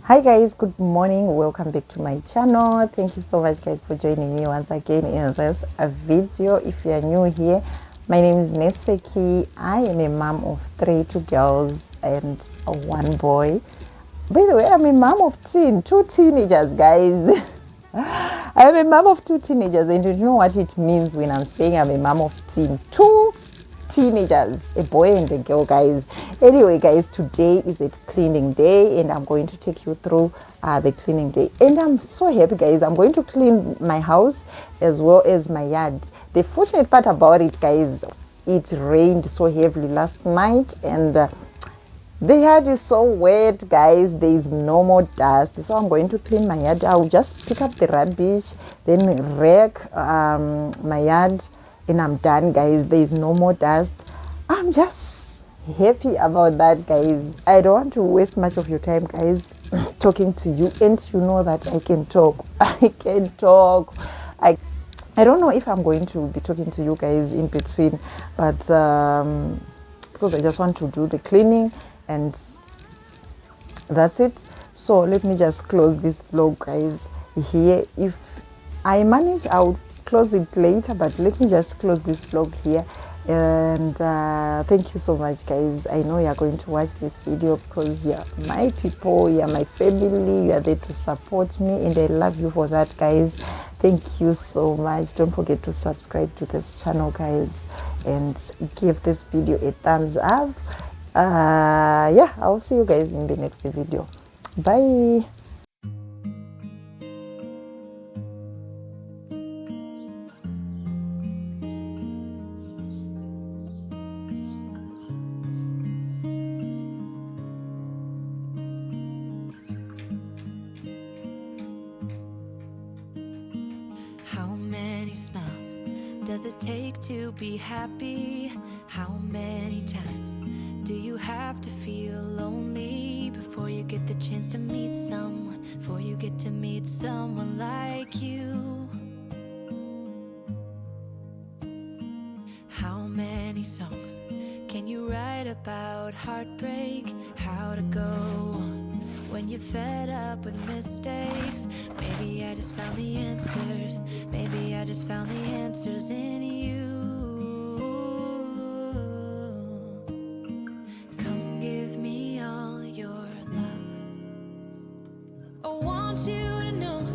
Hi guys, good morning. Welcome back to my channel. Thank you so much guys for joining me once again in this video. If you are new here, my name is Seky. I am a mom of two girls and one boy. By the way, I'm a mom of two teenagers, guys. I'm a mom of two teenagers, and you know what it means when I'm saying I'm a mom of two teenagers, a boy and a girl, guys. Anyway guys, today is a cleaning day and I'm going to take you through the cleaning day, and I'm so happy guys. I'm going to clean my house as well as my yard. The fortunate part about it guys, it rained so heavily last night, and the yard is so wet guys. There is no more dust, so I'm going to clean my yard. I'll just pick up the rubbish, then rake my yard, and I'm done guys. There is no more dust. I'm just happy about that guys. I don't want to waste much of your time guys talking to you, and you know that I can talk. I can talk. I don't know if I'm going to be talking to you guys in between, but because I just want to do the cleaning and that's it. So let me just close this vlog guys here. If I manage, I'll close it later, but let me just close this vlog here. And thank you so much guys. I know you're going to watch this video because you're my people, you're my family, you are there to support me, and I love you for that guys. Thank you so much. Don't forget to subscribe to this channel guys, and give this video a thumbs up. Yeah, I'll see you guys in the next video. Bye. How many smiles does it take to be happy? How many times do you have to feel lonely before you get the chance to meet someone, before you get to meet someone like you? How many songs can you write about heartbreak? How to go on when you're fed up with mistakes? Maybe I just found the answers. Maybe I just found the answers in you. Come give me all your love. I want you to know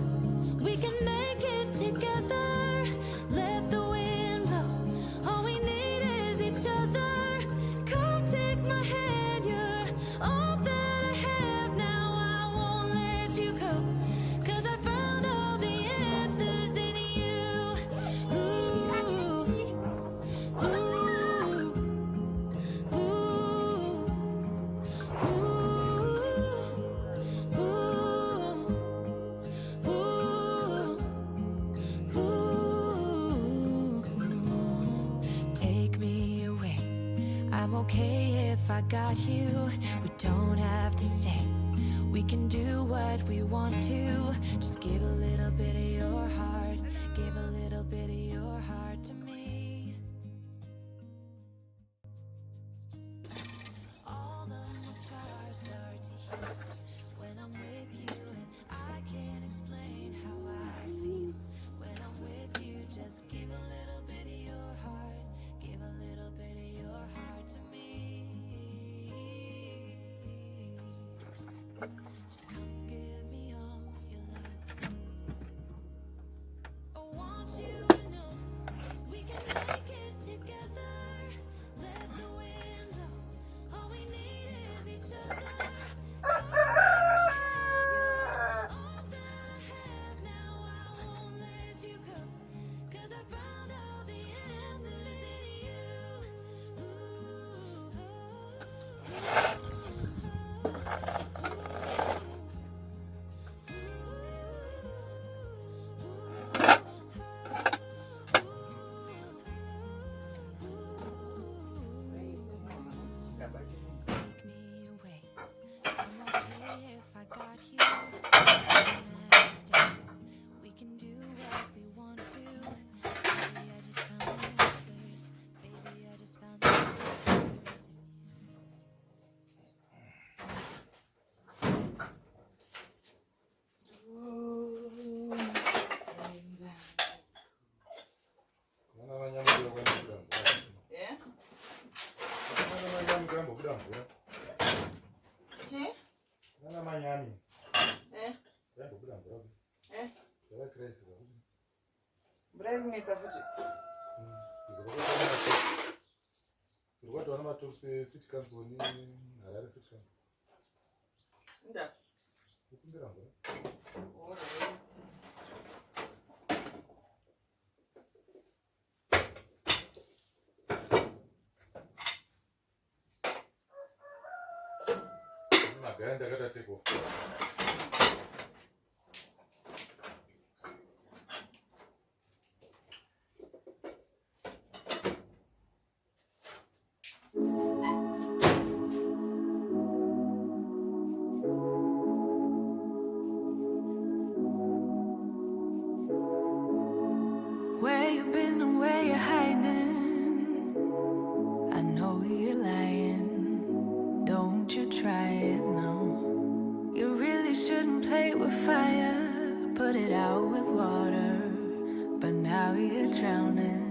we can make it together. Let the wind blow. All we need is each other. Come take my hand, you're all that I have now. I won't let you go, 'cause I found all the answers in you. Ooh, ooh, ooh, take me away. I'm okay if I got you. We don't have to stay. We can do what we want to. Just give a little bit of your heart. Give a little bit of your heart to me. All of my scars start to heal when I'm with you, and I can't explain how I feel. When I'm with you, just give a little bit of your heart. Give a little bit of your heart to me. Just come give me all your love. I want you to know we can make it together. Let the wind blow. All we need is each other. Come take my hand, you're all that I have now. I won't let you go, 'cause I found all the answers in you. Where you been and where you hiding? I know you're lying. Don't you try it, no. You really shouldn't play with fire. Put it out with water. But now you're drowning.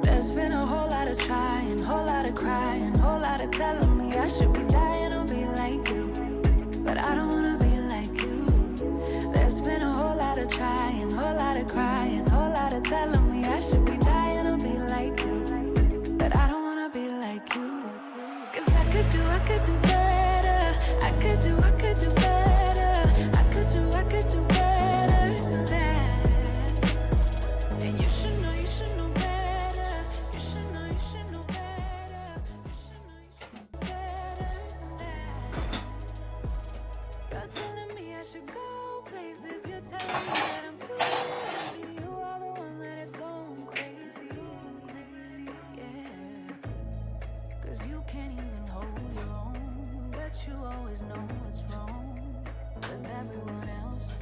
There's been a whole lot of trying, whole lot of crying, whole lot of telling me I should be dying or be like you. But I don't wanna be like you. There's been a whole lot of trying, whole lot of crying, whole lot of telling me I should be dying or be like you. But I don't wanna be like you. Cause I could do better. I could do better. I could do better than that. And you should know better. You should know better. You should know better than that. You're telling me I should go places. You're telling me that I'm too lazy. You are the one that is going crazy. Yeah. Cause you can't even hold your own. But you always know what's wrong with everyone else.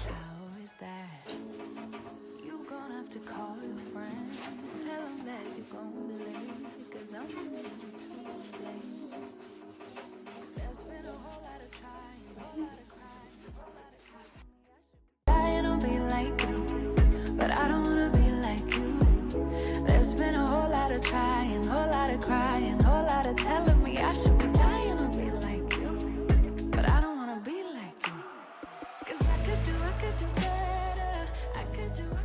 How is that? You gonna have to call your friends. Tell them that you're gonna be late. Cause I'm gonna need you to explain. There's been a whole lot of trying, whole lot of crying, whole lot of telling me I should be dying or be like you. But I don't wanna be like you. There's been a whole lot of trying, whole lot of crying, whole lot of telling me I should be dying or be like you. But I don't wanna be like you. Cause I could do better. I could do better.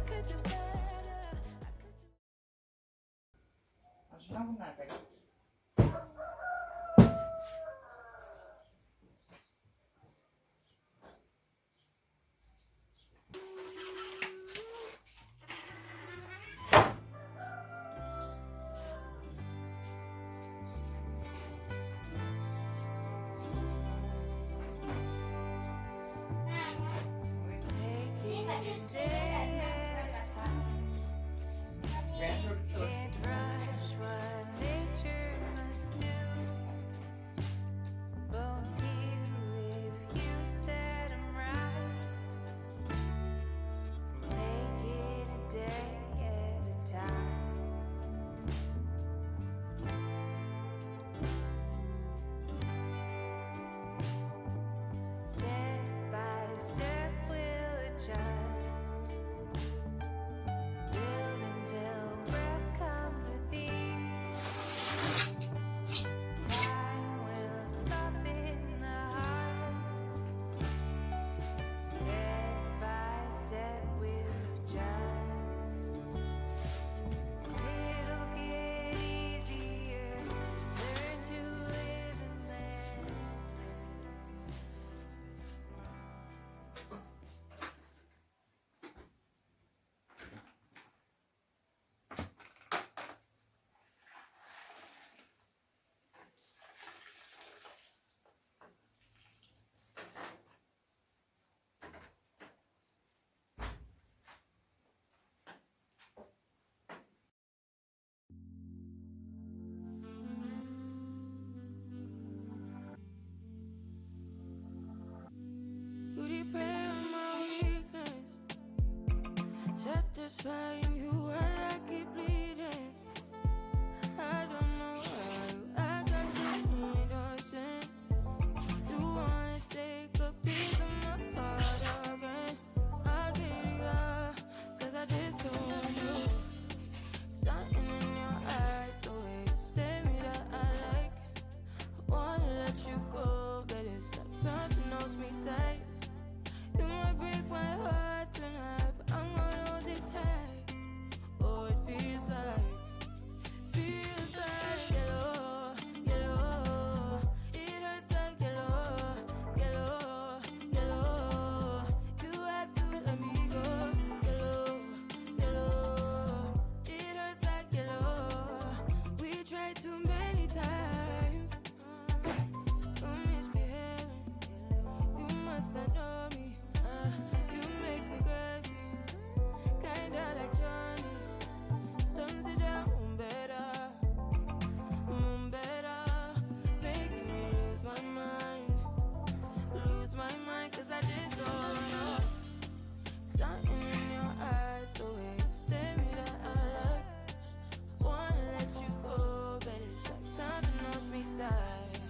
Satisfying you while I keep bleeding. I don't know why I got so innocent. You wanna take a piece of my heart again. I get it all, cause I just don't know. Something in your eyes, the way you stare me that I like. too many times. You misbehaving. You must not know me. You make me crazy, kinda like Johnny. Don't sit down, better, making me lose my mind, 'cause I just don't know. Something in your eyes, the way you stare me that I like. Wanna let you go, but it's like something else me tight.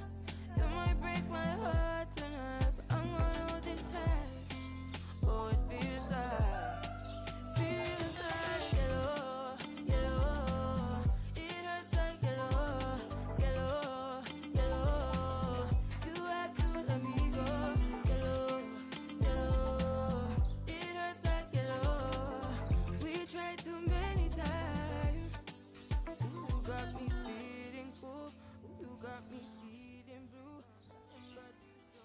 You might break my heart tonight, but I'm gonna hold it tight. Oh, it feels like yellow, yellow. It hurts like yellow, yellow, yellow. You had to let me go, yellow, yellow. It hurts like yellow. We tried too many times. You got me feeling full. You got me feeling blue. Something about you so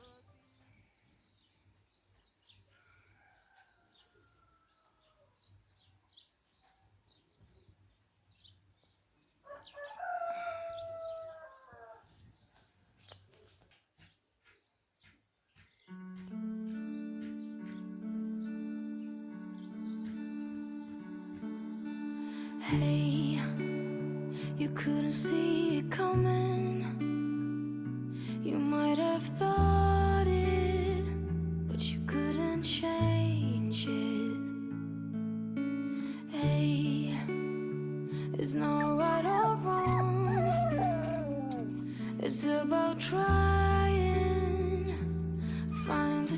Hey, you couldn't see it coming. You might have thought it, but you couldn't change it. Hey, it's not right or wrong. It's about trying, find the